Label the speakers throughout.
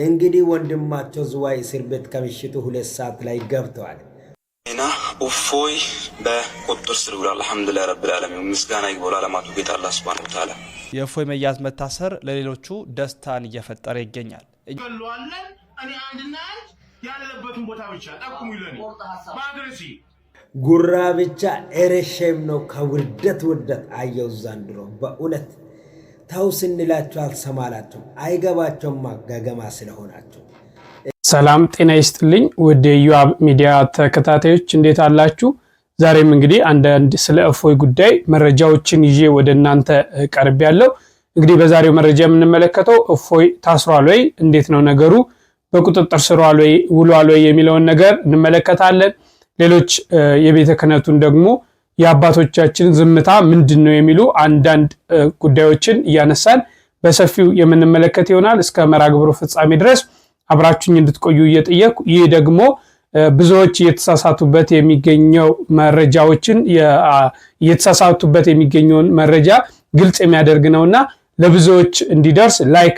Speaker 1: እንግዲህ ወንድማቸው ዝዋይ እስር ቤት ከምሽቱ 2 ሰዓት ላይ ገብተዋል።
Speaker 2: እና እፎይ በቁጥጥር ስር ውሏል። አልሐምዱሊላህ ረብል ዓለሚን ምስጋና ይግባው ለዓለማቱ ጌታ አላህ ሱብሓነሁ ወተዓላ።
Speaker 3: የእፎይ መያዝ መታሰር ለሌሎቹ ደስታን እየፈጠረ ይገኛል።
Speaker 4: ገለዋለን እኔ አንድና አንድ ያለበትን ቦታ ብቻ ጠቁሙ ይለኔ ባድረሲ
Speaker 1: ጉራ ብቻ ኤረሸም ነው ከውርደት ውርደት አየው ዘንድሮ በእውነት ታው ስንላችሁ አልሰማላችሁ አይገባቸውም ማጋገማ ስለሆናችሁ።
Speaker 5: ሰላም ጤና ይስጥልኝ ወደ ዩአብ ሚዲያ ተከታታዮች እንዴት አላችሁ? ዛሬም እንግዲህ አንዳንድ ስለ እፎይ ጉዳይ መረጃዎችን ይዤ ወደ እናንተ ቀርብ ያለው። እንግዲህ በዛሬው መረጃ የምንመለከተው እፎይ ታስሯል ወይ፣ እንዴት ነው ነገሩ፣ በቁጥጥር ስር ውሏል ወይ የሚለውን ነገር እንመለከታለን። ሌሎች የቤተ ክህነቱን ደግሞ የአባቶቻችን ዝምታ ምንድነው የሚሉ አንዳንድ ጉዳዮችን እያነሳን በሰፊው የምንመለከት ይሆናል። እስከ መራግብሩ ፍጻሜ ድረስ አብራችሁኝ እንድትቆዩ እየጠየቁ ይህ ደግሞ ብዙዎች እየተሳሳቱበት የሚገኘውን መረጃ ግልጽ የሚያደርግ ነውና ለብዙዎች እንዲደርስ ላይክ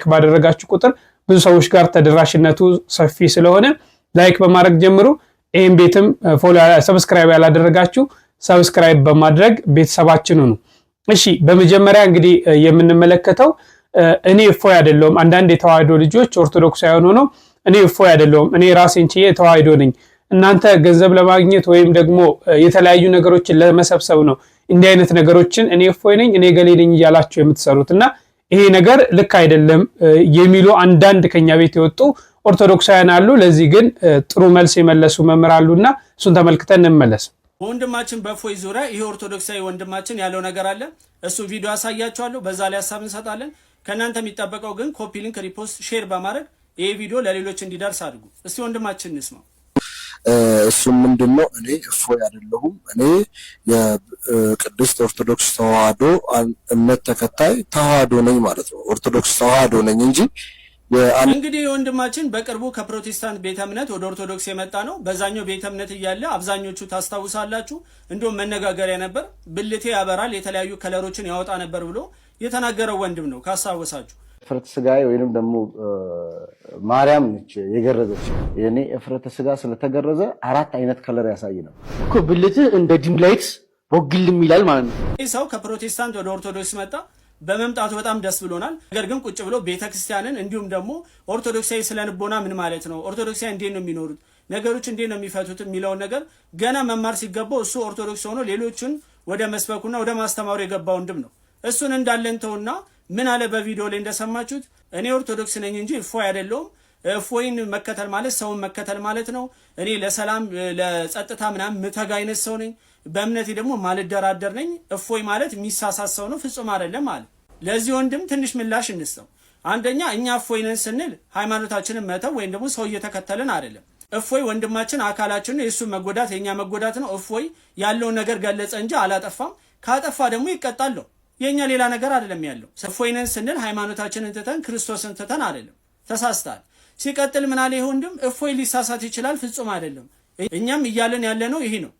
Speaker 5: ባደረጋችሁ ቁጥር ብዙ ሰዎች ጋር ተደራሽነቱ ሰፊ ስለሆነ ላይክ በማድረግ ጀምሩ። ይህም ቤትም ሰብስክራይብ ያላደረጋችሁ ሰብስክራይብ በማድረግ ቤተሰባችን ሁኑ። እሺ በመጀመሪያ እንግዲህ የምንመለከተው እኔ እፎይ አይደለሁም። አንዳንድ የተዋህዶ ልጆች ኦርቶዶክሳውያን ሆነው እኔ እፎይ አይደለሁም እኔ ራሴን ችዬ ተዋህዶ ነኝ፣ እናንተ ገንዘብ ለማግኘት ወይም ደግሞ የተለያዩ ነገሮችን ለመሰብሰብ ነው እንዲህ አይነት ነገሮችን እኔ እፎይ ነኝ እኔ ገሌ ነኝ እያላችሁ የምትሰሩትና ይሄ ነገር ልክ አይደለም የሚሉ አንዳንድ ከኛ ቤት የወጡ ኦርቶዶክሳውያን አሉ። ለዚህ ግን ጥሩ መልስ የመለሱ መምህር አሉና እሱን ተመልክተን እንመለስ።
Speaker 6: ወንድማችን በእፎይ ዙሪያ ይሄ ኦርቶዶክሳዊ ወንድማችን ያለው ነገር አለ። እሱ ቪዲዮ አሳያችኋለሁ፣ በዛ ላይ ሐሳብ እንሰጣለን። ከናንተ የሚጠበቀው ግን ኮፒ ሊንክ፣ ሪፖስት፣ ሼር በማድረግ ይሄ ቪዲዮ ለሌሎች እንዲደርስ አድርጉ። እስቲ ወንድማችን እንስማው።
Speaker 7: እሱ ምንድነው እኔ እፎይ አይደለሁም እኔ የቅድስት ኦርቶዶክስ ተዋህዶ እምነት ተከታይ ተዋህዶ ነኝ ማለት ነው። ኦርቶዶክስ ተዋህዶ ነኝ እንጂ
Speaker 6: እንግዲህ ወንድማችን በቅርቡ ከፕሮቴስታንት ቤተ እምነት ወደ ኦርቶዶክስ የመጣ ነው። በዛኛው ቤተ እምነት እያለ አብዛኞቹ ታስታውሳላችሁ እንደውም መነጋገሪያ ነበር። ብልቴ ያበራል የተለያዩ ከለሮችን ያወጣ ነበር ብሎ የተናገረው ወንድም ነው ካስታወሳችሁ።
Speaker 8: እፍረተ ስጋዬ ወይንም ደግሞ ማርያም ነች የገረዘች። የኔ እፍረተ ስጋ ስለተገረዘ 4 አይነት ከለር ያሳይ ነው እኮ ብልት እንደ ዲም ላይት ወግልም ይላል ማለት ነው።
Speaker 6: ይህ ሰው ከፕሮቴስታንት ወደ ኦርቶዶክስ መጣ። በመምጣቱ በጣም ደስ ብሎናል። ነገር ግን ቁጭ ብሎ ቤተክርስቲያንን እንዲሁም ደግሞ ኦርቶዶክሳዊ ስለንቦና ምን ማለት ነው፣ ኦርቶዶክሳዊ እንዴት ነው የሚኖሩት፣ ነገሮች እንዴት ነው የሚፈቱት የሚለውን ነገር ገና መማር ሲገባው እሱ ኦርቶዶክስ ሆኖ ሌሎችን ወደ መስበኩና ወደ ማስተማሩ የገባ ወንድም ነው። እሱን እንዳለን ተውና ምን አለ በቪዲዮ ላይ እንደሰማችሁት እኔ ኦርቶዶክስ ነኝ እንጂ እፎይ አይደለሁም። እፎይን መከተል ማለት ሰውን መከተል ማለት ነው። እኔ ለሰላም ለጸጥታ ምናምን ምተጋ አይነት ሰው ነኝ። በእምነቴ ደግሞ ማልደራደር ነኝ። እፎይ ማለት የሚሳሳት ሰው ነው፣ ፍጹም አይደለም ማለት። ለዚህ ወንድም ትንሽ ምላሽ እንስጠው። አንደኛ እኛ እፎይ ነን ስንል ሃይማኖታችንን መተው ወይም ደግሞ ሰው እየተከተልን አይደለም። እፎይ ወንድማችን አካላችን ነው፣ የሱ መጎዳት የኛ መጎዳት ነው። እፎይ ያለውን ነገር ገለጸ እንጂ አላጠፋም። ካጠፋ ደግሞ ይቀጣል። የኛ ሌላ ነገር አይደለም ያለው። እፎይ ነን ስንል ሃይማኖታችንን ትተን ክርስቶስን ትተን አይደለም። ተሳስተሃል። ሲቀጥል ምን አለ ይሄ ወንድም እፎይ ሊሳሳት ይችላል፣ ፍጹም አይደለም። እኛም እያለን ያለ ነው ይሄ ነው።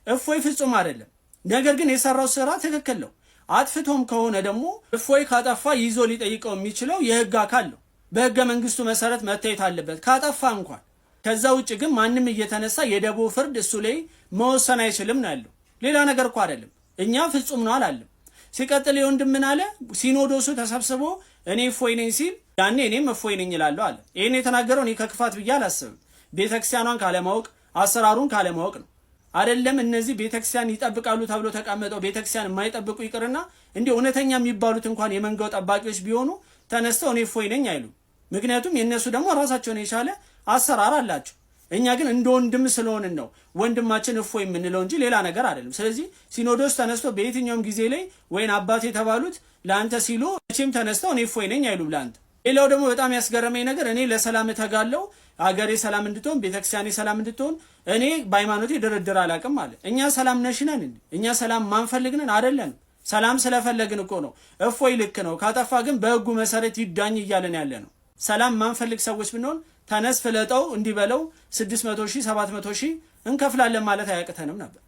Speaker 6: እፎይ ፍጹም አይደለም፣ ነገር ግን የሰራው ስራ ትክክል ነው። አጥፍቶም ከሆነ ደግሞ እፎይ ካጠፋ ይዞ ሊጠይቀው የሚችለው የህግ አካል ነው። በህገ መንግስቱ መሰረት መታየት አለበት ካጠፋ እንኳን። ከዛ ውጭ ግን ማንም እየተነሳ የደቦ ፍርድ እሱ ላይ መወሰን አይችልም ነው ያለው። ሌላ ነገር እኮ አይደለም። እኛ ፍጹም ነው አላለም። ሲቀጥል የወንድም ምን አለ፣ ሲኖዶሱ ተሰብስቦ እኔ እፎይ ነኝ ሲል ያኔ እኔም እፎይ ነኝ እላለሁ አለ። ይሄን የተናገረው እኔ ከክፋት ብዬ አላስብም። ቤተክርስቲያኗን ካለማወቅ አሰራሩን ካለማወቅ ነው። አይደለም እነዚህ ቤተክርስቲያን ይጠብቃሉ ተብሎ ተቀመጠው ቤተክርስቲያን የማይጠብቁ ይቅርና እንዴ እውነተኛ የሚባሉት እንኳን የመንጋው ጠባቂዎች ቢሆኑ ተነስተው እኔ እፎይ ነኝ አይሉ። ምክንያቱም የነሱ ደግሞ ራሳቸውን የቻለ አሰራር አላቸው። እኛ ግን እንደ ወንድም ስለሆንን ነው ወንድማችን እፎይ የምንለው እንጂ ሌላ ነገር አይደለም። ስለዚህ ሲኖዶስ ተነስቶ በየትኛውም ጊዜ ላይ ወይን አባት የተባሉት ለአንተ ሲሉ እቺም ተነስተው እኔ እፎይ ነኝ አይሉ ለአንተ። ሌላው ደግሞ በጣም ያስገረመኝ ነገር እኔ ለሰላም ተጋለው አገሬ ሰላም እንድትሆን ቤተክርስቲያኔ ሰላም እንድትሆን እኔ በሃይማኖቴ ድርድር አላውቅም አለ። እኛ ሰላም ነሽነን እንዴ? እኛ ሰላም ማንፈልግነን አይደለም። ሰላም ስለፈለግን እኮ ነው። እፎይ ልክ ነው፣ ካጠፋ ግን በህጉ መሰረት ይዳኝ እያለን ያለ ነው። ሰላም ማንፈልግ ሰዎች ብንሆን ተነስ ፍለጠው እንዲበለው 600,000 700,000 እንከፍላለን ማለት አያቅተንም ነበር።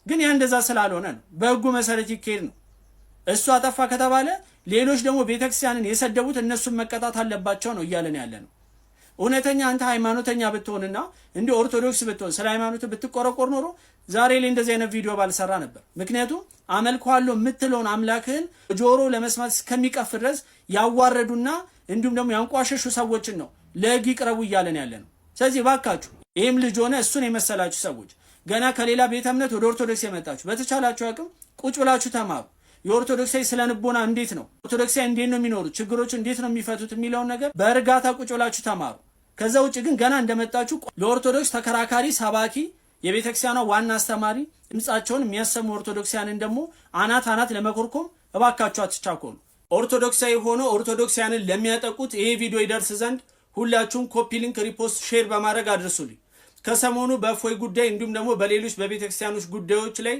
Speaker 6: ግን ያ እንደዛ ስላልሆነ ነው። በህጉ መሰረት ይኬድ ነው። እሱ አጠፋ ከተባለ ሌሎች ደግሞ ቤተክርስቲያንን የሰደቡት እነሱን መቀጣት አለባቸው ነው እያለን ያለ ነው። እውነተኛ አንተ ሃይማኖተኛ ብትሆንና እንደ ኦርቶዶክስ ብትሆን ስለ ሃይማኖት ብትቆረቆር ኖሮ ዛሬ ላይ እንደዚህ አይነት ቪዲዮ ባልሰራ ነበር። ምክንያቱም አመልኳለሁ የምትለውን አምላክህን ጆሮ ለመስማት እስከሚቀፍ ድረስ ያዋረዱና እንዲሁም ደግሞ ያንቋሸሹ ሰዎችን ነው ለህግ ይቅረቡ እያለን ያለ ነው። ስለዚህ ባካችሁ ይህም ልጅ ሆነ እሱን የመሰላችሁ ሰዎች ገና ከሌላ ቤተ እምነት ወደ ኦርቶዶክስ የመጣችሁ በተቻላችሁ አቅም ቁጭ ብላችሁ ተማሩ። የኦርቶዶክሳዊ ስለ ንቦና እንዴት ነው ኦርቶዶክሳዊ እንዴት ነው የሚኖሩት ችግሮች እንዴት ነው የሚፈቱት የሚለውን ነገር በእርጋታ ቁጭ ብላችሁ ተማሩ። ከዛ ውጭ ግን ገና እንደመጣችሁ ለኦርቶዶክስ ተከራካሪ ሰባኪ የቤተክርስቲያኗ ዋና አስተማሪ ድምጻቸውን የሚያሰሙ ኦርቶዶክሳውያንን ደግሞ አናት ለመኮርኮም እባካችሁ አትቻኮሉ። ኦርቶዶክሳዊ ሆኖ ኦርቶዶክሳውያንን ለሚያጠቁት ይሄ ቪዲዮ ይደርስ ዘንድ ሁላችሁም ኮፒ ሊንክ፣ ሪፖስት፣ ሼር በማድረግ አድርሱልኝ። ከሰሞኑ በእፎይ ጉዳይ እንዲሁም ደግሞ በሌሎች በቤተክርስቲያኖች ጉዳዮች ላይ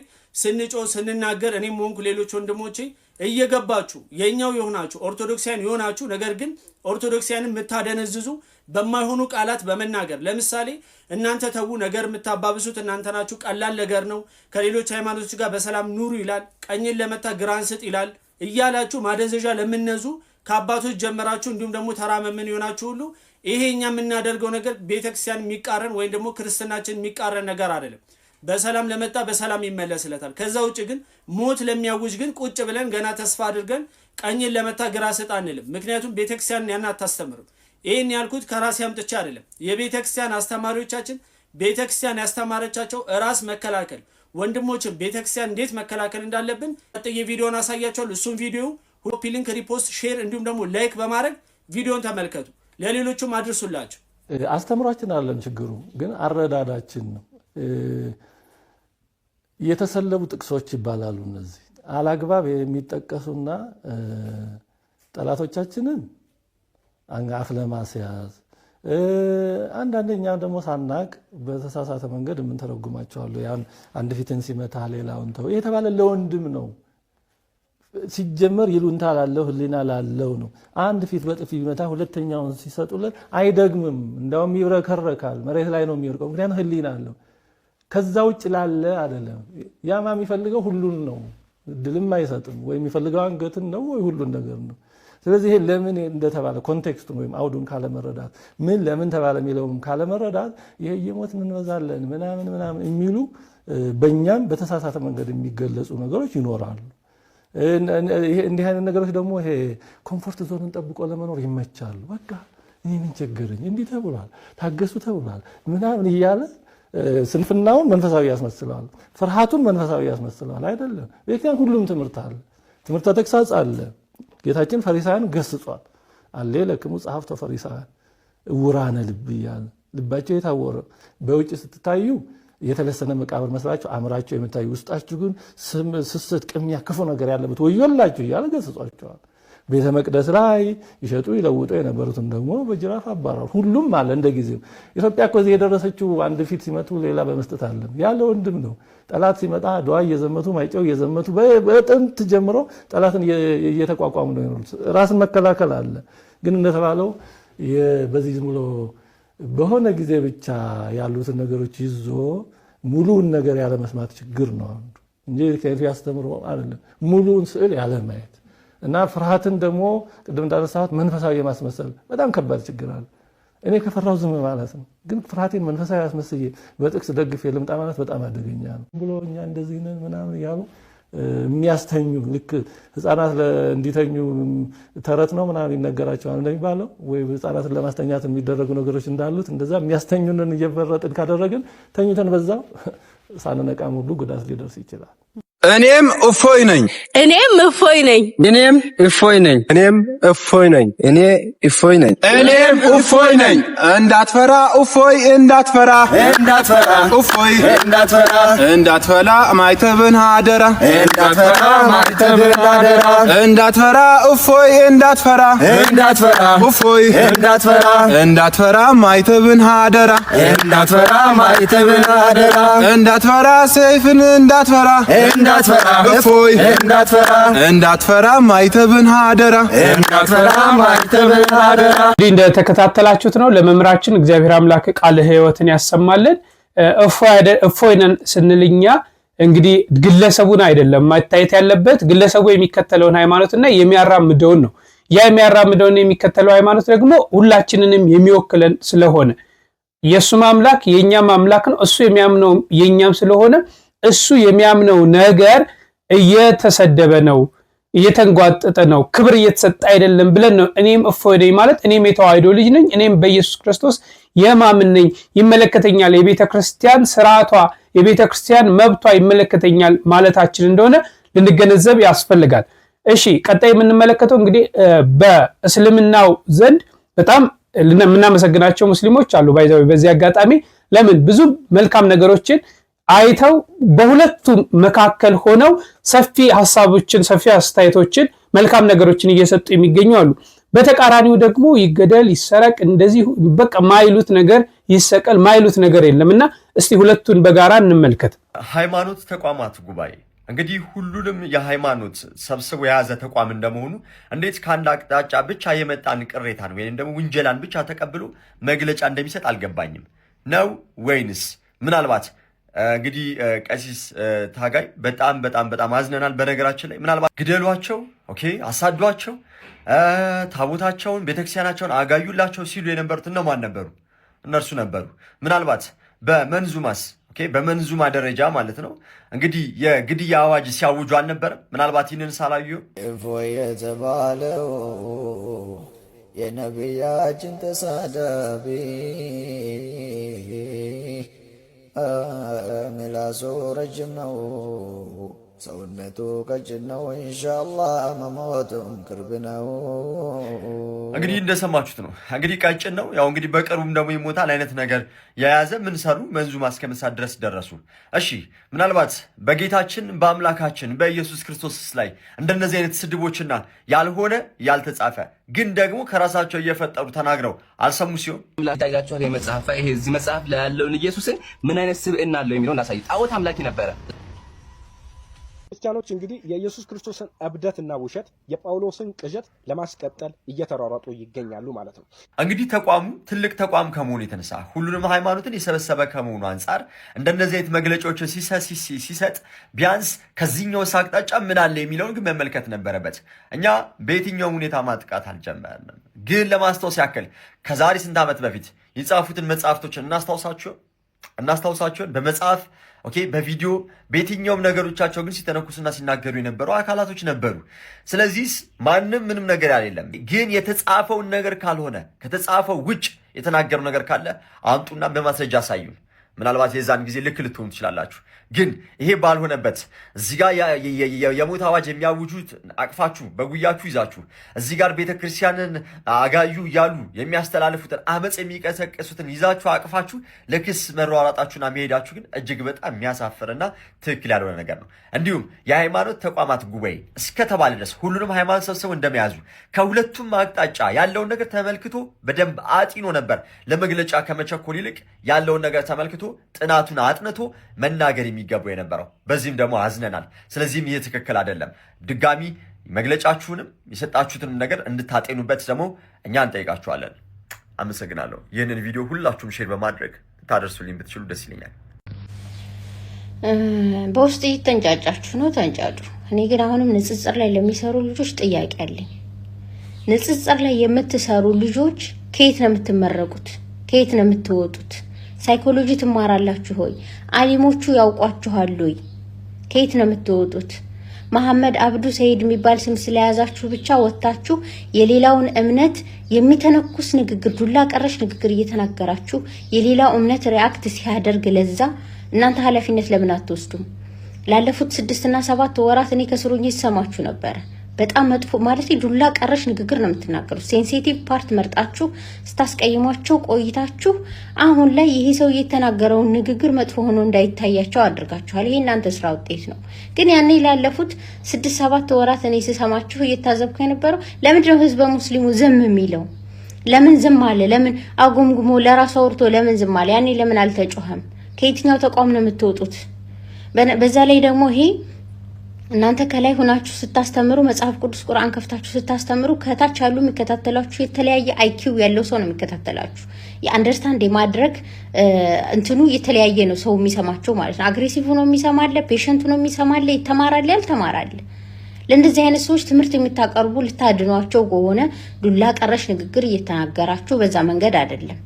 Speaker 6: ስንናገር እኔም ሆንኩ ሌሎች ወንድሞቼ እየገባችሁ የኛው የሆናችሁ ኦርቶዶክሳውያን የሆናችሁ ነገር ግን ኦርቶዶክሳውያንን የምታደነዝዙ በማይሆኑ ቃላት በመናገር ለምሳሌ እናንተ ተው ነገር የምታባብሱት እናንተ ናችሁ፣ ቀላል ነገር ነው፣ ከሌሎች ሃይማኖቶች ጋር በሰላም ኑሩ ይላል፣ ቀኝን ለመታ ግራን ስጥ ይላል እያላችሁ ማደንዘዣ ለምነዙ ከአባቶች ጀመራችሁ እንዲሁም ደግሞ ተራመምን ይሆናችሁ ሁሉ ይሄኛ የምናደርገው ነገር ቤተክርስቲያን የሚቃረን ወይም ደግሞ ክርስትናችን የሚቃረን ነገር አይደለም። በሰላም ለመጣ በሰላም ይመለስለታል። ከዛ ውጭ ግን ሞት ለሚያውጅ ግን ቁጭ ብለን ገና ተስፋ አድርገን ቀኝን ለመታ ግራ ስጥ አንልም። ምክንያቱም ቤተክርስቲያን ያን አታስተምርም። ይሄን ያልኩት ከራሴ አምጥቼ አይደለም። የቤተክርስቲያን አስተማሪዎቻችን ቤተክርስቲያን ያስተማረቻቸው ራስ መከላከል ወንድሞችን ቤተክርስቲያን እንዴት መከላከል እንዳለብን ቀጥዬ ቪዲዮን አሳያቸዋለሁ። እሱም ቪዲዮ ኮፒ ሊንክ፣ ሪፖስት፣ ሼር እንዲሁም ደግሞ ላይክ በማድረግ ቪዲዮን ተመልከቱ፣ ለሌሎቹም አድርሱላቸው።
Speaker 9: አስተምሯችን አለን ችግሩ ግን አረዳዳችን ነው። የተሰለቡ ጥቅሶች ይባላሉ። እነዚህ አላግባብ የሚጠቀሱና ጠላቶቻችንን አንጋፍ ለማስያዝ አንዳንደኛ ደግሞ ሳናቅ በተሳሳተ መንገድ የምንተረጉማቸው አሉ። ያን አንድ ፊትን ሲመታ ሌላውን ተው የተባለ ለወንድም ነው። ሲጀመር ይሉንታ ላለው ህሊና ላለው ነው። አንድ ፊት በጥፊ ቢመታ ሁለተኛውን ሲሰጡለት አይደግምም፣ እንዳውም ይብረከረካል፣ መሬት ላይ ነው የሚወርቀው። ምክንያቱም ህሊና አለው። ከዛ ውጭ ላለ አይደለም። ያማ የሚፈልገው ሁሉን ነው፣ ድልም አይሰጥም። ወይ የሚፈልገው አንገትን ነው ወይ ሁሉን ነገር ነው። ስለዚህ ይሄ ለምን እንደተባለ ኮንቴክስቱን ወይም አውዱን ካለመረዳት ምን ለምን ተባለ የሚለውም ካለመረዳት ይሄ የሞት እንበዛለን ምናምን የሚሉ በእኛም በተሳሳተ መንገድ የሚገለጹ ነገሮች ይኖራሉ። እንዲህ አይነት ነገሮች ደግሞ ይሄ ኮምፎርት ዞንን ጠብቆ ለመኖር ይመቻሉ። በቃ እኔ ምን ቸገረኝ እንዲህ ተብሏል፣ ታገሱ ተብሏል ምናምን እያለ ስንፍናውን መንፈሳዊ ያስመስለዋል፣ ፍርሃቱን መንፈሳዊ ያስመስለዋል። አይደለም። ቤተክርስቲያን ሁሉም ትምህርት አለ፣ ትምህርተ ተግሳጽ አለ። ጌታችን ፈሪሳውያን ገስጿል። አለ ለክሙ ጸሐፍተ ፈሪሳውያን እውራነ ልብ እያለ ልባቸው የታወረ በውጭ ስትታዩ የተለሰነ መቃብር መስላችሁ አምራችሁ የምታዩ ውስጣችሁ ግን ስስት፣ ቅሚያ፣ ክፉ ነገር ያለበት ወዮላችሁ እያለ ገስጿቸዋል። ቤተ መቅደስ ላይ ይሸጡ ይለውጡ የነበሩትን ደግሞ በጅራፍ አባረሩ። ሁሉም አለ እንደ ጊዜው። ኢትዮጵያ እኮ እዚህ የደረሰችው አንድ ፊት ሲመቱ ሌላ በመስጠት አለን ያለ ወንድም ነው። ጠላት ሲመጣ ድዋ እየዘመቱ ማይጨው እየዘመቱ በጥንት ጀምሮ ጠላትን እየተቋቋሙ ነው የኖሩት። ራስን መከላከል አለ። ግን እንደተባለው በዚህ ዝም ብሎ በሆነ ጊዜ ብቻ ያሉትን ነገሮች ይዞ ሙሉውን ነገር ያለ መስማት ችግር ነው አንዱ እንጂ ከዚህ ያስተምሩ አይደለም። ሙሉውን ስዕል ያለ ማየት እና ፍርሃትን ደግሞ ቅድም እንዳነሳሁት መንፈሳዊ የማስመሰል በጣም ከባድ ችግር አለ። እኔ ከፈራው ዝም ማለት ነው። ግን ፍርሃቴን መንፈሳዊ አስመስዬ በጥቅስ ደግፌ ልምጣ ማለት በጣም አደገኛ ነው ብሎ እኛ እንደዚህ ነን ምናምን ያሉ የሚያስተኙ ልክ ህፃናት እንዲተኙ ተረት ነው ምናምን ይነገራቸዋል እንደሚባለው ወይ ህፃናትን ለማስተኛት የሚደረጉ ነገሮች እንዳሉት እንደዛ የሚያስተኙንን እየበረጥን ካደረግን ተኝተን በዛው ሳንነቃም ሁሉ ጉዳት ሊደርስ ይችላል።
Speaker 10: እኔም እፎይ ነኝ።
Speaker 11: እኔም እፎይ ነኝ።
Speaker 10: እኔም እፎይ ነኝ። እኔም እፎይ ነኝ። እኔ እፎይ ነኝ።
Speaker 11: እኔም እፎይ ነኝ።
Speaker 10: እንዳትፈራ እፎይ እንዳትፈራ
Speaker 11: እንዳትፈራ
Speaker 10: እፎይ
Speaker 11: እንዳትፈራ
Speaker 10: እንዳትፈላ ማይተብን አደራ
Speaker 11: እንዳትፈራ ማይተብን አደራ
Speaker 10: እንዳትፈራ እፎይ እንዳትፈራ
Speaker 11: እንዳትፈራ
Speaker 10: እፎይ
Speaker 11: እንዳትፈራ
Speaker 10: እንዳትፈራ ማይተብን አደራ
Speaker 11: እንዳትፈራ ማይተብን አደራ
Speaker 10: እንዳትፈራ ሰይፍን እንዳትፈራ
Speaker 11: እንዳትፈራ
Speaker 10: እፎይ
Speaker 11: እንዳትፈራ
Speaker 10: እንዳትፈራ ማይተብን አደራ
Speaker 11: እንዳትፈራ ማይተብን አደራ።
Speaker 5: እንደተከታተላችሁት ነው። ለመምራችን እግዚአብሔር አምላክ ቃለ ሕይወትን ያሰማልን። እፎይ ነን ስንልኛ እንግዲህ ግለሰቡን አይደለም ማታየት ያለበት ግለሰቡ የሚከተለውን ሃይማኖትና የሚያራምደውን ነው። ያ የሚያራምደውን የሚከተለው ሃይማኖት ደግሞ ሁላችንንም የሚወክለን ስለሆነ የሱ አምላክ የኛም አምላክ ነው። እሱ የሚያምነው የኛም ስለሆነ እሱ የሚያምነው ነገር እየተሰደበ ነው፣ እየተንጓጠጠ ነው፣ ክብር እየተሰጠ አይደለም ብለን ነው እኔም እፎይ ነኝ ማለት እኔም የተዋህዶ ልጅ ነኝ፣ እኔም በኢየሱስ ክርስቶስ የማምን ነኝ፣ ይመለከተኛል፣ የቤተ ክርስቲያን ስርዓቷ የቤተ ክርስቲያን መብቷ ይመለከተኛል ማለታችን እንደሆነ ልንገነዘብ ያስፈልጋል። እሺ ቀጣይ የምንመለከተው እንግዲህ በእስልምናው ዘንድ በጣም የምናመሰግናቸው ሙስሊሞች አሉ። ባይዛው በዚህ አጋጣሚ ለምን ብዙ መልካም ነገሮችን አይተው በሁለቱም መካከል ሆነው ሰፊ ሐሳቦችን ሰፊ አስተያየቶችን መልካም ነገሮችን እየሰጡ የሚገኙ አሉ። በተቃራኒው ደግሞ ይገደል ይሰረቅ እንደዚህ በቃ ማይሉት ነገር ይሰቀል ማይሉት ነገር የለምና እስቲ ሁለቱን በጋራ እንመልከት።
Speaker 12: ሃይማኖት ተቋማት ጉባኤ እንግዲህ ሁሉንም የሃይማኖት ሰብስቦ የያዘ ተቋም እንደመሆኑ እንዴት ከአንድ አቅጣጫ ብቻ የመጣን ቅሬታን ወይም ደግሞ ውንጀላን ብቻ ተቀብሎ መግለጫ እንደሚሰጥ አልገባኝም ነው ወይንስ ምናልባት እንግዲህ ቀሲስ ታጋይ በጣም አዝነናል። በነገራችን ላይ ምናልባት ግደሏቸው፣ ኦኬ አሳዷቸው፣ ታቦታቸውን ቤተክርስቲያናቸውን አጋዩላቸው ሲሉ የነበሩት እነማን ነበሩ? እነርሱ ነበሩ። ምናልባት በመንዙማስ ኦኬ በመንዙማ ደረጃ ማለት ነው እንግዲህ የግድያ አዋጅ ሲያውጁ አልነበረም? ምናልባት ይህንን ሳላዩ
Speaker 13: የተባለው የነቢያችን ተሳዳቢ ምላሱ ረጅም ነው፣ ሰውነቱ ቀጭን ነው፣ ኢንሻአላህ መሞቱም ቅርብ ነው።
Speaker 12: እንግዲህ እንደሰማችሁት ነው። እንግዲህ ቀጭን ነው፣ ያው እንግዲህ በቅርቡም ደግሞ ይሞታል አይነት ነገር የያዘ ምን ሰሩ? መንዙማ እስከ መሳት ድረስ ደረሱ። እሺ ምናልባት በጌታችን በአምላካችን በኢየሱስ ክርስቶስ ላይ እንደነዚህ አይነት ስድቦችና ያልሆነ ያልተጻፈ ግን ደግሞ ከራሳቸው እየፈጠሩ ተናግረው አልሰሙ ሲሆን
Speaker 14: ታይጋቸዋል። የመጽሐፍ ይሄ እዚህ መጽሐፍ ላይ ያለውን ኢየሱስን ምን አይነት ስብዕና አለው የሚለውን አሳይ። ጣዖት አምላኪ ነበረ።
Speaker 15: ክርስቲያኖች እንግዲህ የኢየሱስ ክርስቶስን እብደትና ውሸት የጳውሎስን ቅዠት ለማስቀጠል እየተሯሯጡ ይገኛሉ ማለት ነው።
Speaker 12: እንግዲህ ተቋሙ ትልቅ ተቋም ከመሆኑ የተነሳ ሁሉንም ሃይማኖትን የሰበሰበ ከመሆኑ አንጻር እንደነዚህ አይነት መግለጫዎችን ሲሰጥ ቢያንስ ከዚህኛው አቅጣጫ ምን አለ የሚለውን ግን መመልከት ነበረበት። እኛ በየትኛውም ሁኔታ ማጥቃት አልጀመርንም። ግን ለማስታወስ ያክል ከዛሬ ስንት ዓመት በፊት የጻፉትን መጽሐፍቶችን እናስታውሳቸውን በመጽሐፍ ኦኬ በቪዲዮ በየትኛውም ነገሮቻቸው ግን ሲተነኩስና ሲናገሩ የነበሩ አካላቶች ነበሩ። ስለዚህ ማንም ምንም ነገር ያሌለም። ግን የተጻፈውን ነገር ካልሆነ ከተጻፈው ውጭ የተናገሩ ነገር ካለ አምጡና በማስረጃ አሳዩን። ምናልባት የዛን ጊዜ ልክ ልትሆኑ ትችላላችሁ። ግን ይሄ ባልሆነበት እዚህ ጋር የሞት አዋጅ የሚያውጁት አቅፋችሁ በጉያችሁ ይዛችሁ እዚህ ጋር ቤተክርስቲያንን አጋዩ እያሉ የሚያስተላልፉትን አመፅ የሚቀሰቅሱትን ይዛችሁ አቅፋችሁ ለክስ መሯሯጣችሁና መሄዳችሁ ግን እጅግ በጣም የሚያሳፍርና ትክክል ያልሆነ ነገር ነው። እንዲሁም የሃይማኖት ተቋማት ጉባኤ እስከተባለ ድረስ ሁሉንም ሃይማኖት ሰብስበው እንደመያዙ ከሁለቱም አቅጣጫ ያለውን ነገር ተመልክቶ በደንብ አጢኖ ነበር ለመግለጫ ከመቸኮል ይልቅ ያለውን ነገር ተመልክቶ ጥናቱን አጥንቶ መናገር የሚገባው የነበረው። በዚህም ደግሞ አዝነናል። ስለዚህም ይህ ትክክል አይደለም። ድጋሚ መግለጫችሁንም የሰጣችሁትንም ነገር እንድታጤኑበት ደግሞ እኛ እንጠይቃችኋለን። አመሰግናለሁ። ይህንን ቪዲዮ ሁላችሁም ሼር በማድረግ ታደርሱልኝ ብትችሉ ደስ ይለኛል።
Speaker 16: በውስጥ እየተንጫጫችሁ ነው፣ ተንጫጩ። እኔ ግን አሁንም ንጽጽር ላይ ለሚሰሩ ልጆች ጥያቄ አለኝ። ንጽጽር ላይ የምትሰሩ ልጆች ከየት ነው የምትመረቁት? ከየት ነው የምትወጡት? ሳይኮሎጂ ትማራላችሁ ሆይ? አሊሞቹ ያውቋችኋል ሆይ? ከየት ነው የምትወጡት? መሐመድ አብዱ ሰይድ የሚባል ስም ስለያዛችሁ ብቻ ወጣችሁ የሌላውን እምነት የሚተነኩስ ንግግር፣ ዱላ ቀረሽ ንግግር እየተናገራችሁ የሌላው እምነት ሪአክት ሲያደርግ ለዛ እናንተ ኃላፊነት ለምን አትወስዱም? ላለፉት 6 እና 7 ወራት እኔ ከስሩኝ ይሰማችሁ ነበር። በጣም መጥፎ ማለት ዱላ ቀረሽ ንግግር ነው የምትናገሩት። ሴንሲቲቭ ፓርት መርጣችሁ ስታስቀይሟቸው ቆይታችሁ አሁን ላይ ይሄ ሰው የተናገረውን ንግግር መጥፎ ሆኖ እንዳይታያቸው አድርጋችኋል። ይሄ እናንተ ስራ ውጤት ነው። ግን ያኔ ላለፉት 6-7 ወራት እኔ ስሰማችሁ እየታዘብኩ የነበረው ለምንድን ነው ህዝበ ሙስሊሙ ዝም የሚለው? ለምን ዝም አለ? ለምን አጉምጉሞ ለራሱ አውርቶ ለምን ዝም አለ? ያኔ ለምን አልተጮኸም? ከየትኛው ተቋም ነው የምትወጡት? በዛ ላይ ደግሞ ይሄ እናንተ ከላይ ሆናችሁ ስታስተምሩ መጽሐፍ ቅዱስ ቁርአን ከፍታችሁ ስታስተምሩ ከታች ያሉ የሚከታተላችሁ የተለያየ አይኪው ያለው ሰው ነው የሚከታተላችሁ። የአንደርስታንድ የማድረግ እንትኑ የተለያየ ነው ሰው የሚሰማቸው ማለት ነው። አግሬሲቭ ሆኖ የሚሰማለ፣ ፔሸንት ሆኖ የሚሰማለ፣ ይተማራል፣ ያልተማራል። ለእንደዚህ አይነት ሰዎች ትምህርት የምታቀርቡ ልታድኗቸው ከሆነ ዱላ ቀረሽ ንግግር እየተናገራችሁ በዛ መንገድ አይደለም።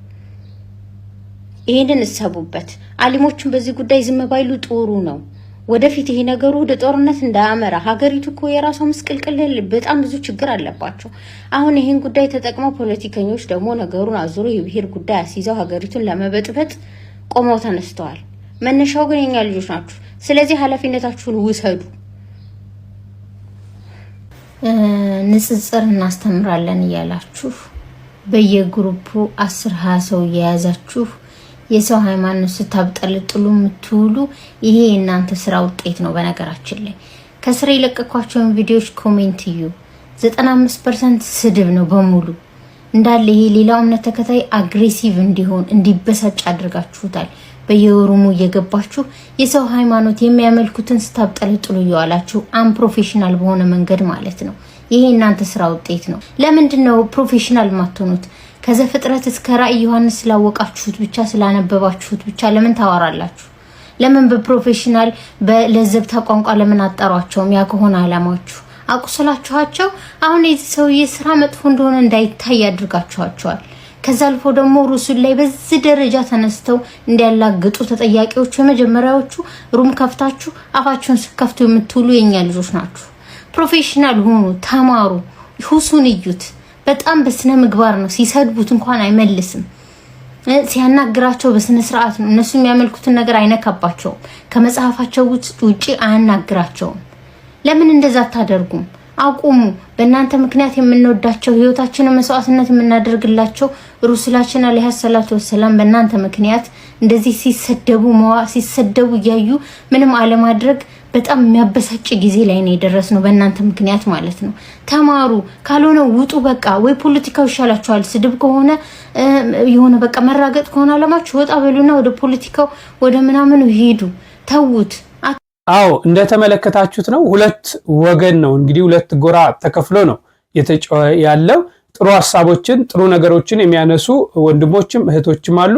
Speaker 16: ይሄንን እሰቡበት። አሊሞችን በዚህ ጉዳይ ዝም ባይሉ ጥሩ ነው። ወደፊት ይሄ ነገሩ ወደ ጦርነት እንዳያመራ ሀገሪቱ እኮ የራሷ ምስቅልቅል በጣም ብዙ ችግር አለባቸው። አሁን ይሄን ጉዳይ ተጠቅመው ፖለቲከኞች ደግሞ ነገሩን አዙሮ የብሔር ጉዳይ አስይዘው ሀገሪቱን ለመበጥበጥ ቆመው ተነስተዋል። መነሻው ግን የኛ ልጆች ናችሁ። ስለዚህ ኃላፊነታችሁን ውሰዱ። ንጽጽር እናስተምራለን እያላችሁ በየግሩፑ 10-20 ሰው እየያዛችሁ የሰው ሃይማኖት ስታብጠልጥሉ የምትውሉ ይሄ የእናንተ ስራ ውጤት ነው። በነገራችን ላይ ከስራ የለቀኳቸውን ቪዲዮዎች ኮሜንት እዩ። 95% ስድብ ነው በሙሉ እንዳለ። ይሄ ሌላው እምነት ተከታይ አግሬሲቭ እንዲሆን እንዲበሳጭ አድርጋችሁታል። በየወሩሙ እየገባችሁ የሰው ሃይማኖት የሚያመልኩትን ስታብጠልጥሉ እየዋላችሁ አንፕሮፌሽናል በሆነ መንገድ ማለት ነው። ይሄ እናንተ ስራ ውጤት ነው። ለምንድን ነው ፕሮፌሽናል ማትሆኑት? ከዘፍጥረት እስከ ራእይ ዮሐንስ ስላወቃችሁት ብቻ ስላነበባችሁት ብቻ ለምን ታወራላችሁ? ለምን በፕሮፌሽናል በለዘብታ ቋንቋ ለምን አጠሯቸውም? ያ ከሆነ አላማችሁ አቁስላችኋቸው አሁን የዚህ ሰውዬ ስራ መጥፎ እንደሆነ እንዳይታይ አድርጋችኋቸዋል። ከዛ አልፎ ደግሞ ሩሱል ላይ በዚህ ደረጃ ተነስተው እንዲያላግጡ ተጠያቂዎቹ የመጀመሪያዎቹ ሩም ከፍታችሁ አፋችሁን ስከፍቱ የምትውሉ የኛ ልጆች ናችሁ። ፕሮፌሽናል ሁኑ፣ ተማሩ፣ ሁሱን እዩት። በጣም በስነ ምግባር ነው። ሲሰድቡት እንኳን አይመልስም። ሲያናግራቸው በስነ ስርዓት ነው። እነሱ የሚያመልኩትን ነገር አይነካባቸውም። ከመጽሐፋቸው ውጪ አያናግራቸውም። ለምን እንደዛ አታደርጉም? አቁሙ። በእናንተ ምክንያት የምንወዳቸው ህይወታችንን መስዋዕትነት የምናደርግላቸው ሩሱላችን አለይሂ ሰላቱ ወሰለም በእናንተ ምክንያት እንደዚህ ሲሰደቡ እያዩ ምንም አለማድረግ በጣም የሚያበሳጭ ጊዜ ላይ ነው የደረስነው በእናንተ ምክንያት ማለት ነው። ተማሩ፣ ካልሆነ ውጡ። በቃ ወይ ፖለቲካው ይሻላችኋል። ስድብ ከሆነ የሆነ በቃ መራገጥ ከሆነ አለማችሁ ወጣ በሉና ወደ ፖለቲካው ወደ ምናምኑ ሄዱ። ተውት።
Speaker 5: አዎ እንደተመለከታችሁት ነው። ሁለት ወገን ነው እንግዲህ ሁለት ጎራ ተከፍሎ ነው ያለው። ጥሩ ሐሳቦችን ጥሩ ነገሮችን የሚያነሱ ወንድሞችም እህቶችም አሉ።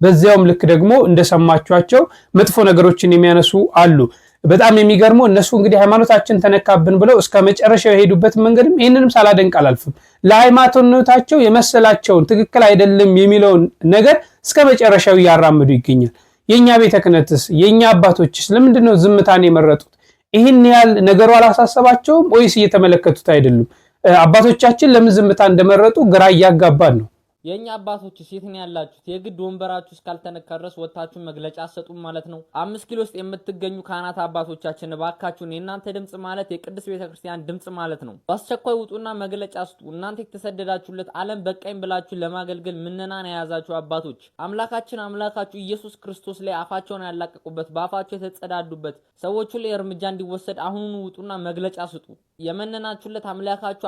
Speaker 5: በዚያውም ልክ ደግሞ እንደሰማችኋቸው መጥፎ ነገሮችን የሚያነሱ አሉ። በጣም የሚገርመው እነሱ እንግዲህ ሃይማኖታችን ተነካብን ብለው እስከ መጨረሻው የሄዱበት መንገድም ይሄንንም ሳላደንቅ አላልፍም። ለሃይማኖታቸው የመሰላቸውን ትክክል አይደለም የሚለውን ነገር እስከ መጨረሻው ያራምዱ ይገኛል። የኛ ቤተ ክህነትስ የኛ አባቶችስ ለምንድነው ዝምታን የመረጡት? ይሄን ያህል ነገሩ አላሳሰባቸውም ወይስ እየተመለከቱት አይደሉም? አባቶቻችን ለምን ዝምታ እንደመረጡ ግራ እያጋባን ነው።
Speaker 17: የኛ አባቶች ሴት ነው ያላችሁት የግድ ወንበራችሁ እስካልተነካ ድረስ ወጣችሁ መግለጫ አሰጡም ማለት ነው። 5 ኪሎ ውስጥ የምትገኙ ካህናት አባቶቻችን ባካችሁን የእናንተ ድምጽ ማለት የቅድስት ቤተክርስቲያን ድምጽ ማለት ነው። በአስቸኳይ ውጡና መግለጫ አስጡ። እናንተ የተሰደዳችሁለት ዓለም በቃኝ ብላችሁ ለማገልገል ምንናን የያዛችሁ አባቶች አምላካችሁ ኢየሱስ ክርስቶስ ላይ አፋቸውን ያላቀቁበት በአፋቸው የተጸዳዱበት ሰዎቹ ላይ እርምጃ እንዲወሰድ አሁኑኑ ውጡና መግለጫ ስጡ። የመነናችሁለት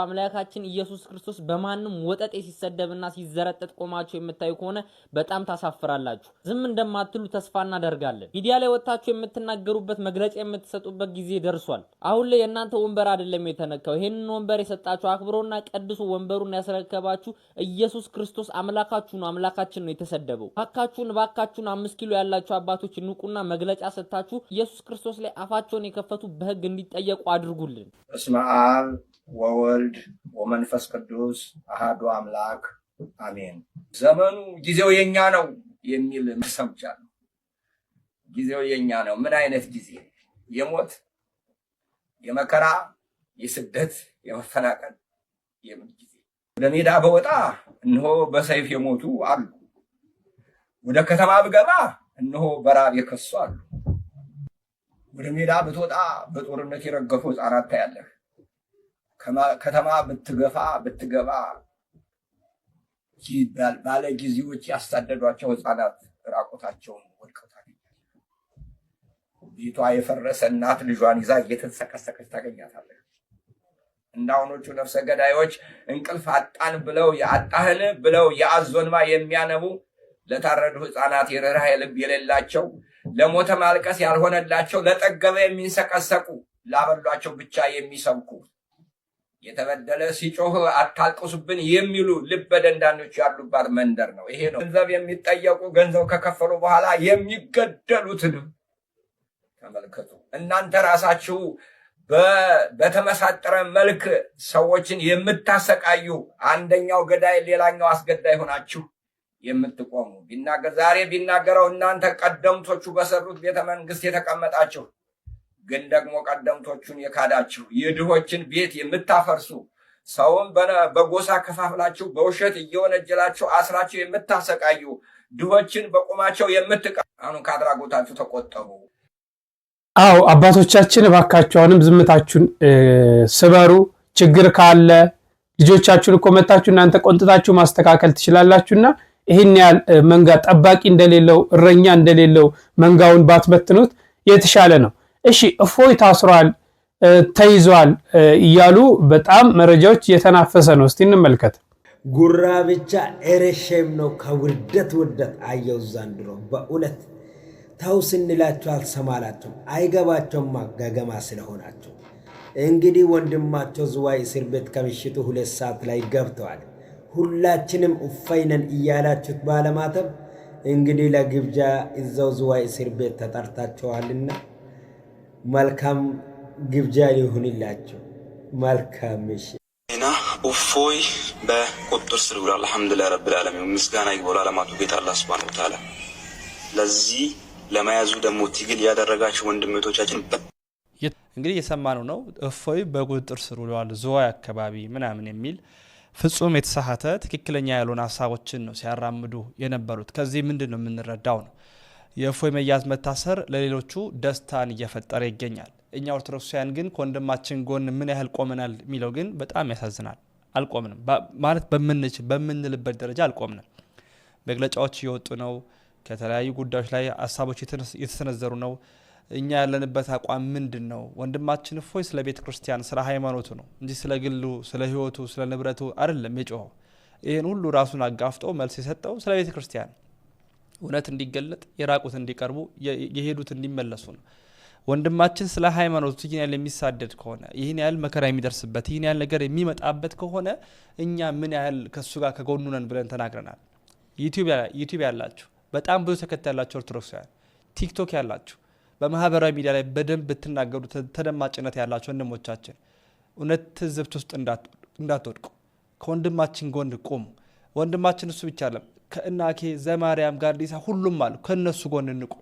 Speaker 17: አምላካችን ኢየሱስ ክርስቶስ በማንም ወጠጤ ሲሰደብና ሲዘረጠጥ ቆማችሁ የምታዩ ከሆነ በጣም ታሳፍራላችሁ። ዝም እንደማትሉ ተስፋ እናደርጋለን። ሚዲያ ላይ ወጣችሁ የምትናገሩበት መግለጫ የምትሰጡበት ጊዜ ደርሷል። አሁን ላይ የእናንተ ወንበር አይደለም የተነካው። ይሄንን ወንበር የሰጣችሁ አክብሮና ቀድሱ ወንበሩን ያስረከባችሁ ኢየሱስ ክርስቶስ አምላካችሁ ነው። አምላካችን ነው የተሰደበው። ባካችሁን 5 ኪሎ ያላችሁ አባቶች ንቁና መግለጫ ሰጣችሁ ኢየሱስ ክርስቶስ ላይ አፋቸውን የከፈቱ በህግ እንዲጠየቁ አድርጉልን።
Speaker 18: በስመ አብ ወወልድ ወመንፈስ ቅዱስ አሐዱ አምላክ አሜን። ዘመኑ ጊዜው የኛ ነው የሚል ሰምቻለሁ። ጊዜው የኛ ነው። ምን አይነት ጊዜ? የሞት የመከራ የስደት የመፈናቀል የምን ጊዜ? ወደ ሜዳ በወጣ እነሆ በሰይፍ የሞቱ አሉ። ወደ ከተማ ብገባ እነሆ በራብ የከሱ አሉ። ወደ ሜዳ ብትወጣ በጦርነት የረገፉ ህፃናት ታያለህ። ከተማ ብትገባ ባለ ጊዜዎች ያሳደዷቸው ህፃናት ራቆታቸውን ወድቀው ታገኛለህ። ቤቷ የፈረሰ እናት ልጇን ይዛ እየተንሰቀሰቀች ታገኛታለህ። እንዳሁኖቹ ነፍሰ ገዳዮች እንቅልፍ አጣን ብለው ያጣህን ብለው የአዞንማ የሚያነቡ ለታረዱ ህፃናት የርህራሄ ልብ የሌላቸው ለሞተ ማልቀስ ያልሆነላቸው ለጠገበ የሚንሰቀሰቁ ላበሏቸው ብቻ የሚሰብኩ የተበደለ ሲጮህ አታልቅሱብን የሚሉ ልበ ደንዳኖች ያሉባት መንደር ነው። ይሄ ነው ገንዘብ የሚጠየቁ ገንዘብ ከከፈሉ በኋላ የሚገደሉትን ተመልከቱ። እናንተ ራሳችሁ በተመሳጠረ መልክ ሰዎችን የምታሰቃዩ አንደኛው ገዳይ ሌላኛው አስገዳይ ሆናችሁ የምትቆሙ ዛሬ ቢናገረው እናንተ ቀደምቶቹ በሰሩት ቤተ መንግስት የተቀመጣችሁ ግን ደግሞ ቀደምቶቹን የካዳችሁ የድሆችን ቤት የምታፈርሱ ሰውን በጎሳ ከፋፍላችሁ በውሸት እየወነጀላችሁ አስራችሁ የምታሰቃዩ ድሆችን በቁማቸው አሁን ከአድራጎታችሁ ተቆጠቡ።
Speaker 5: አው አባቶቻችን እባካችሁ አሁንም ዝምታችሁን ስበሩ። ችግር ካለ ልጆቻችሁን እኮ መታችሁ እናንተ ቆንጥታችሁ ማስተካከል ትችላላችሁና ይሄን ያህል መንጋ ጠባቂ እንደሌለው እረኛ እንደሌለው መንጋውን ባትበትኑት የተሻለ ነው። እሺ እፎይ ታስሯል ተይዟል እያሉ በጣም መረጃዎች እየተናፈሰ ነው። እስቲ እንመልከት።
Speaker 1: ጉራ ብቻ ኤረሸም ነው ከውርደት አየው ዘንድሮ በእውነት ተው ስንላችሁ አልሰማላችሁም። አይገባቸውም ማጋገማ ስለሆናችሁ። እንግዲህ ወንድማቸው ዝዋይ እስር ቤት ከምሽቱ 2 ሰዓት ላይ ገብተዋል። ሁላችንም እፈይነን እያላችሁት ባለማተብ እንግዲህ ለግብዣ እዛው ዝዋይ እስር ቤት ተጠርታችኋልና መልካም ግብዣ ይሁንላችሁ። መልካም ምሽት።
Speaker 2: እና እፎይ በቁጥጥር ስር ውሏል። አልሐምዱሊላህ ረብል ዓለሚን ምስጋና ይግባው ለዓለማቱ ጌታ አላህ ሱብሓነሁ ወተዓላ። ለዚህ ለማያዙ ደግሞ ትግል ያደረጋችሁ ወንድሞቻችን
Speaker 3: እንግዲህ የሰማነው ነው። እፎይ በቁጥጥር ስር ውሏል ዝዋይ አካባቢ ምናምን የሚል ፍጹም የተሳሳተ ትክክለኛ ያልሆነ ሐሳቦችን ነው ሲያራምዱ የነበሩት። ከዚህ ምንድነው የምንረዳው ነው የእፎይ መያዝ መታሰር ለሌሎቹ ደስታን እየፈጠረ ይገኛል። እኛ ኦርቶዶክሳውያን ግን ከወንድማችን ጎን ምን ያህል ቆመናል የሚለው ግን በጣም ያሳዝናል። አልቆምንም ማለት በምንልበት ደረጃ አልቆምንም። መግለጫዎች እየወጡ ነው። ከተለያዩ ጉዳዮች ላይ ሐሳቦች የተሰነዘሩ ነው። እኛ ያለንበት አቋም ምንድነው? ወንድማችን እፎይ ስለ ቤተ ክርስቲያን ስለ ሃይማኖቱ ነው እንጂ ስለ ግሉ ስለ ህይወቱ ስለ ንብረቱ አይደለም የጮኸው። ይሄን ሁሉ ራሱን አጋፍጦ መልስ የሰጠው ስለ ቤተ ክርስቲያን እውነት እንዲገለጥ የራቁት እንዲቀርቡ የሄዱት እንዲመለሱ ነው። ወንድማችን ስለ ሃይማኖቱ ይህን ያህል የሚሳደድ ከሆነ ይህን ያህል መከራ የሚደርስበት ይህን ያህል ነገር የሚመጣበት ከሆነ እኛ ምን ያህል ከሱ ጋር ከጎኑ ነን ብለን ተናግረናል። ዩቲዩብ ያላችሁ በጣም ብዙ ተከታይ ያላችሁ ኦርቶዶክሳውያን፣ ቲክቶክ ያላችሁ በማህበራዊ ሚዲያ ላይ በደንብ ብትናገሩ ተደማጭነት ያላችሁ ወንድሞቻችን እውነት ትዝብት ውስጥ እንዳትወድቁ ከወንድማችን ጎን ቆሙ። ወንድማችን እሱ ብቻ አይደለም፣ ከእናኬ ዘማርያም ጋር ዲሳ ሁሉም አሉ። ከነሱ ጎን እንቁ።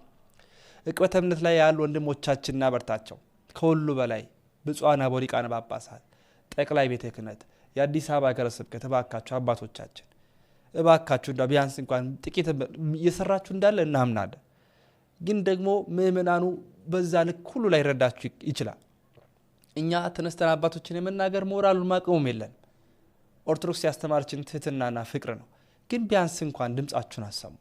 Speaker 3: ዕቅበተ እምነት ላይ ያሉ ወንድሞቻችን እናበርታቸው። ከሁሉ በላይ ብፁዓን አበው ሊቃነ ጳጳሳት፣ ጠቅላይ ቤተ ክህነት፣ የአዲስ አበባ ሀገረ ስብከት እባካችሁ አባቶቻችን እባካችሁ እንዳ ቢያንስ እንኳን ጥቂት እየሰራችሁ እንዳለ እናምናለን። ግን ደግሞ ምእመናኑ በዛ ልክ ሁሉ ላይ ረዳችሁ ይችላል። እኛ ተነስተን አባቶችን የመናገር ሞራሉን ማቀሙም የለን። ኦርቶዶክስ ያስተማረችን ትህትናና ፍቅር ነው። ግን ቢያንስ እንኳን ድምጻችሁን አሰሙ።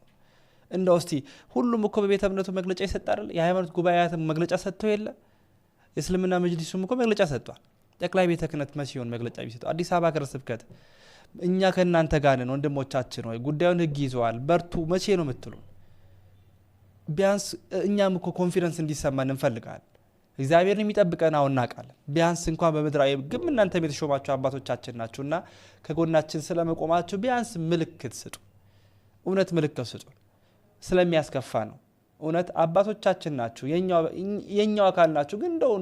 Speaker 3: እንደው እስቲ ሁሉም እኮ በቤተ እምነቱ መግለጫ ይሰጣል። የሃይማኖት ጉባኤያትም መግለጫ ሰጥተው የለ። የእስልምና መጅሊሱም እኮ መግለጫ ሰጥቷል። ጠቅላይ ቤተ ክህነት መሲሆን መግለጫ ቢሰጡ፣ አዲስ አበባ ሀገረ ስብከት እኛ ከእናንተ ጋር ነን ወንድሞቻችን ሆይ ጉዳዩን ህግ ይዘዋል በርቱ መቼ ነው የምትሉ? ቢያንስ እኛም እኮ ኮንፊደንስ እንዲሰማን እንፈልጋለን። እግዚአብሔርን የሚጠብቀን አሁን እናውቃለን። ቢያንስ እንኳን በምድራዊ ግን እናንተም የተሾማችሁ አባቶቻችን ናችሁና ከጎናችን ስለመቆማችሁ ቢያንስ ምልክት ስጡ። እውነት ምልክት ስጡ። ስለሚያስከፋ ነው። እውነት አባቶቻችን ናችሁ፣ የኛው አካል ናችሁ። ግን እንደው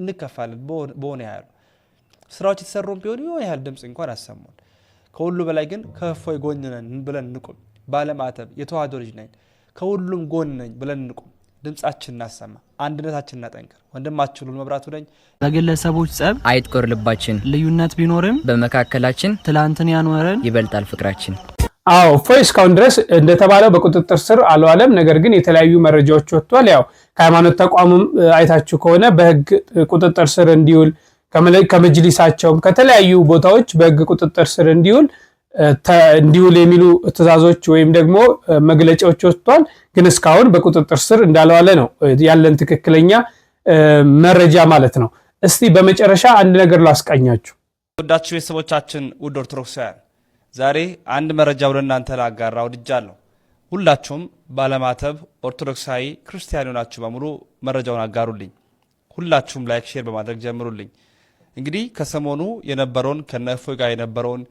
Speaker 3: እንከፋለን በሆነ ያህል ስራዎች የተሰሩም ቢሆን የሆነ ያህል ድምጽ እንኳን አሰሙን። ከሁሉ በላይ ግን ከእፎይ ጎን ነን ብለን እንቁም። ባለማተብ የተዋህዶ ልጅ ነኝ ከሁሉም ጎን ነኝ ብለን እንቁም። ድምጻችን እናሰማ፣ አንድነታችን እናጠንክር። ወንድማችሁ ሉል መብራቱ ነኝ።
Speaker 19: በግለሰቦች ጸብ አይጥቆር ልባችን፣ ልዩነት ቢኖርም በመካከላችን ትላንትን ያኖረን ይበልጣል ፍቅራችን።
Speaker 5: አዎ እፎይ እስካሁን ድረስ እንደተባለው በቁጥጥር ስር አልዋለም። ነገር ግን የተለያዩ መረጃዎች ወጥቷል። ያው ከሃይማኖት ተቋሙም አይታችሁ ከሆነ በህግ ቁጥጥር ስር እንዲውል ከመጅሊሳቸውም ከተለያዩ ቦታዎች በህግ ቁጥጥር ስር እንዲውል የሚሉ ትዕዛዞች ወይም ደግሞ መግለጫዎች ወጥቷል። ግን እስካሁን በቁጥጥር ስር እንዳልዋለ ነው ያለን ትክክለኛ መረጃ ማለት ነው። እስቲ በመጨረሻ አንድ ነገር ላስቃኛችሁ።
Speaker 3: ወዳችሁ ቤተሰቦቻችን፣ ውድ ኦርቶዶክሳውያን፣ ዛሬ አንድ መረጃ ወደ እናንተ ላጋራ ወድጃለሁ። ሁላችሁም ባለማተብ ኦርቶዶክሳዊ ክርስቲያን ሆናችሁ በሙሉ መረጃውን አጋሩልኝ። ሁላችሁም ላይክ ሼር በማድረግ ጀምሩልኝ። እንግዲህ ከሰሞኑ የነበረውን ከነእፎይ ጋር የነበረውን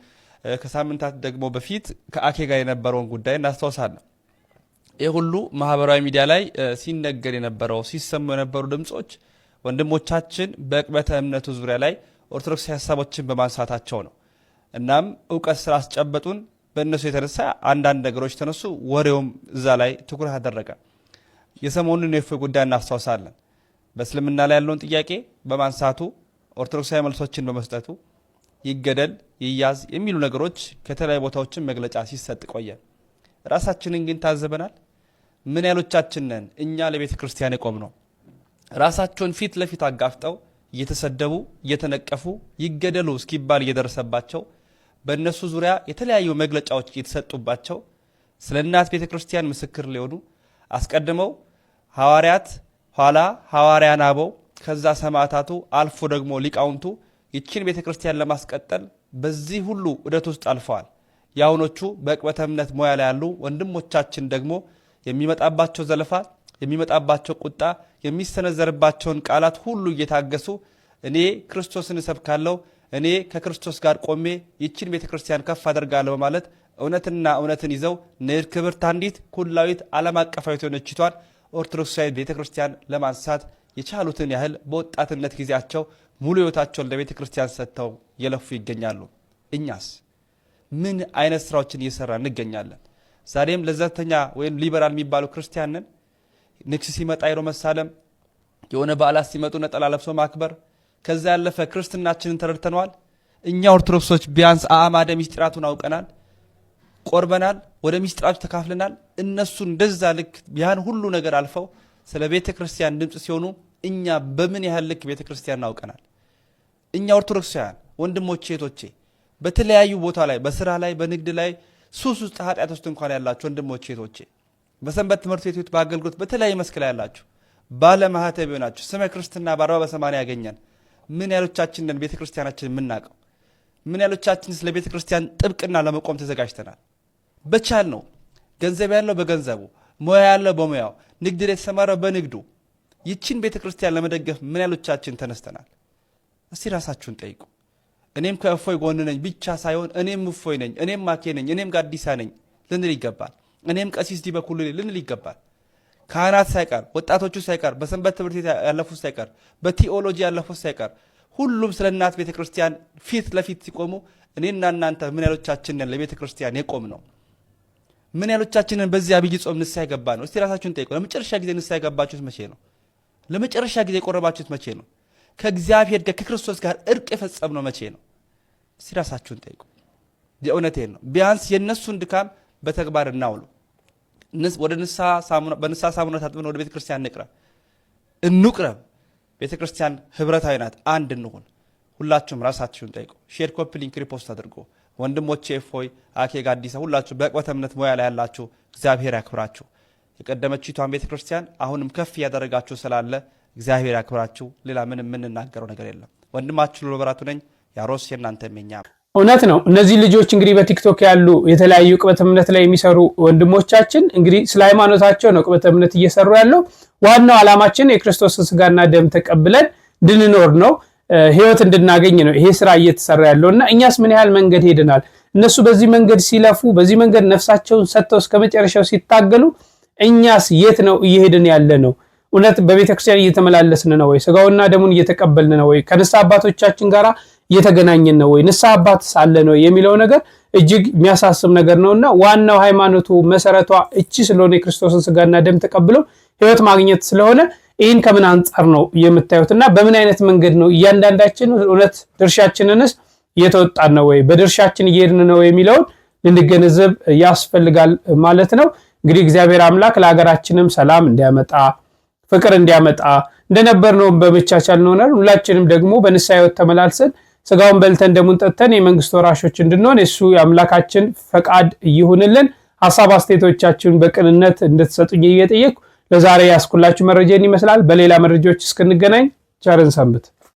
Speaker 3: ከሳምንታት ደግሞ በፊት ከአኬ ጋር የነበረውን ጉዳይ እናስታውሳለን። ይህ ሁሉ ማህበራዊ ሚዲያ ላይ ሲነገር የነበረው ሲሰሙ የነበሩ ድምጾች ወንድሞቻችን በዕቅበተ እምነቱ ዙሪያ ላይ ኦርቶዶክሳዊ ሀሳቦችን በማንሳታቸው ነው። እናም እውቀት ስላስጨበጡን በእነሱ የተነሳ አንዳንድ ነገሮች ተነሱ። ወሬውም እዛ ላይ ትኩረት አደረገ። የሰሞኑን የእፎይ ጉዳይ እናስታውሳለን። በእስልምና ላይ ያለውን ጥያቄ በማንሳቱ ኦርቶዶክሳዊ መልሶችን በመስጠቱ ይገደል ይያዝ የሚሉ ነገሮች ከተለያዩ ቦታዎችን መግለጫ ሲሰጥ ቆየ። ራሳችንን ግን ታዘበናል። ምን ያሎቻችን ነን እኛ ለቤተ ክርስቲያን የቆም ነው? ራሳቸውን ፊት ለፊት አጋፍጠው እየተሰደቡ እየተነቀፉ ይገደሉ እስኪባል እየደረሰባቸው በእነሱ ዙሪያ የተለያዩ መግለጫዎች እየተሰጡባቸው ስለ እናት ቤተ ክርስቲያን ምስክር ሊሆኑ አስቀድመው ሐዋርያት ኋላ ሐዋርያን አበው ከዛ ሰማዕታቱ አልፎ ደግሞ ሊቃውንቱ ይችን ቤተ ክርስቲያን ለማስቀጠል በዚህ ሁሉ ዑደት ውስጥ አልፈዋል። ያውኖቹ በዕቅበተ እምነት ሙያ ላይ ያሉ ወንድሞቻችን ደግሞ የሚመጣባቸው ዘለፋ የሚመጣባቸው ቁጣ የሚሰነዘርባቸውን ቃላት ሁሉ እየታገሱ እኔ ክርስቶስን እሰብካለሁ እኔ ከክርስቶስ ጋር ቆሜ ይችን ቤተ ክርስቲያን ከፍ አደርጋለሁ በማለት እውነትና እውነትን ይዘው ንድ ክብርት አንዲት ኩላዊት ዓለም አቀፋዊት የሆነችቷን ኦርቶዶክሳዊ ቤተ ክርስቲያን ለማንሳት የቻሉትን ያህል በወጣትነት ጊዜያቸው ሙሉ ሕይወታቸውን ለቤተ ክርስቲያን ሰጥተው የለፉ ይገኛሉ። እኛስ ምን አይነት ስራዎችን እየሰራ እንገኛለን? ዛሬም ለዘተኛ ወይም ሊበራል የሚባሉ ክርስቲያንን ንግስ ሲመጣ ይሮ መሳለም፣ የሆነ በዓላት ሲመጡ ነጠላ ለብሶ ማክበር፣ ከዛ ያለፈ ክርስትናችንን ተረድተነዋል? እኛ ኦርቶዶክሶች ቢያንስ አዕማደ ምስጢራቱን አውቀናል፣ ቆርበናል፣ ወደ ምስጢራቱ ተካፍለናል። እነሱ እንደዛ ልክ ያን ሁሉ ነገር አልፈው ስለ ቤተ ክርስቲያን ድምጽ ሲሆኑ እኛ በምን ያህል ልክ ቤተ ክርስቲያን አውቀናል? እኛ ኦርቶዶክሳውያን ወንድሞቼ እህቶቼ በተለያዩ ቦታ ላይ በስራ ላይ በንግድ ላይ ሱስ ውስጥ ኃጢአት ውስጥ እንኳን ያላችሁ ወንድሞቼ እህቶቼ በሰንበት ትምህርት ቤቶች በአገልግሎት በተለያየ መስክ ላይ ያላችሁ ባለ ማህተብ የሆናችሁ ስመ ክርስትና በ40 በ80 ያገኛል። ምን ያሎቻችንን ቤተ ክርስቲያናችን የምናውቀው? ምን ያሎቻችን ስለ ቤተ ክርስቲያን ጥብቅና ለመቆም ተዘጋጅተናል? በቻል ነው ገንዘብ ያለው በገንዘቡ ሙያ ያለው በሙያው ንግድ ላይ የተሰማራው በንግዱ ይችን ቤተ ክርስቲያን ለመደገፍ ምን ያሎቻችን ተነስተናል? እስቲ ራሳችሁን ጠይቁ። እኔም ከእፎይ ጎን ነኝ ብቻ ሳይሆን እኔም እፎይ ነኝ፣ እኔም ማኬ ነኝ፣ እኔም ጋዲሳ ነኝ ልንል ይገባል። እኔም ቀሲስ ዲበኩሉ ልንል ይገባል። ካህናት ሳይቀር ወጣቶቹ ሳይቀር በሰንበት ትምህርት ቤት ያለፉት ሳይቀር በቲኦሎጂ ያለፉት ሳይቀር ሁሉም ስለ እናት ቤተ ክርስቲያን ፊት ለፊት ሲቆሙ እኔና እናንተ ምን ያሎቻችንን ለቤተ ክርስቲያን የቆም ነው? ምን ያሎቻችንን በዚህ አብይ ጾም ንስሐ የገባ ነው? እስቲ ራሳችሁን ጠይቁ። ለመጨረሻ ጊዜ ንስሐ የገባችሁት መቼ ነው? ለመጨረሻ ጊዜ የቆረባችሁት መቼ ነው? ከእግዚአብሔር ጋር ከክርስቶስ ጋር እርቅ የፈጸምነው መቼ ነው? እስቲ ራሳችሁን ጠይቁ። የእውነቴን ነው። ቢያንስ የነሱን ድካም በተግባር እናውሉ። ወደ በንስሐ ሳሙና ታጥበን ወደ ቤተ ክርስቲያን እንቁረብ። ቤተ ክርስቲያን ህብረታዊ ናት። አንድ እንሁን። ሁላችሁም ራሳችሁን ጠይቁ። ሼር፣ ኮፒ ሊንክ፣ ሪፖስት አድርጎ ወንድሞቼ እፎይ፣ አኬ፣ ጋዲሳ ሁላችሁ በዕቅበተ እምነት ሙያ ላይ ያላችሁ እግዚአብሔር ያክብራችሁ። የቀደመችቷን ቤተ ክርስቲያን አሁንም ከፍ እያደረጋችሁ ስላለ እግዚአብሔር ያክብራችሁ። ሌላ ምንም የምንናገረው ነገር የለም። ወንድማችሁ ሎበራቱ ነኝ። ያሮስ የእናንተ የኛ
Speaker 5: እውነት ነው። እነዚህ ልጆች እንግዲህ በቲክቶክ ያሉ የተለያዩ ዕቅበተ እምነት ላይ የሚሰሩ ወንድሞቻችን እንግዲህ ስለ ሃይማኖታቸው ነው ዕቅበተ እምነት እየሰሩ ያለው። ዋናው ዓላማችን የክርስቶስን ስጋና ደም ተቀብለን እንድንኖር ነው፣ ህይወት እንድናገኝ ነው ይሄ ስራ እየተሰራ ያለውና እኛስ ምን ያህል መንገድ ሄደናል? እነሱ በዚህ መንገድ ሲለፉ፣ በዚህ መንገድ ነፍሳቸውን ሰጥተው እስከ መጨረሻው ሲታገሉ፣ እኛስ የት ነው እየሄድን ያለ ነው? እውነት በቤተክርስቲያን እየተመላለስን ነው ወይ? ስጋውና ደሙን እየተቀበልን ነው ወይ? ከንስሐ አባቶቻችን ጋራ እየተገናኘን ነው ወይ? ንስሐ አባት ሳለ ነው የሚለው ነገር እጅግ የሚያሳስብ ነገር ነውና ዋናው ሃይማኖቱ መሰረቷ እቺ ስለሆነ የክርስቶስን ስጋና ደም ተቀብለው ህይወት ማግኘት ስለሆነ ይህን ከምን አንጻር ነው የምታዩትና በምን አይነት መንገድ ነው እያንዳንዳችን እውነት ድርሻችንንስ እየተወጣን ነው ወይ? በድርሻችን እየሄድን ነው የሚለውን ልንገነዘብ ያስፈልጋል ማለት ነው። እንግዲህ እግዚአብሔር አምላክ ለሀገራችንም ሰላም እንዲያመጣ ፍቅር እንዲያመጣ እንደነበር ነው በመቻቻል ነው። ሁላችንም ደግሞ በንስሐ ህይወት ተመላልሰን ስጋውን በልተን ደሙን ጠጥተን የመንግስት ወራሾች እንድንሆን የሱ የአምላካችን ፈቃድ ይሁንልን። ሐሳብ አስተያየቶቻችሁን በቅንነት እንድትሰጡኝ እየጠየቅኩ ለዛሬ ያስኩላችሁ መረጃ ይመስላል። በሌላ መረጃዎች እስክንገናኝ ቸርን ሰንብት።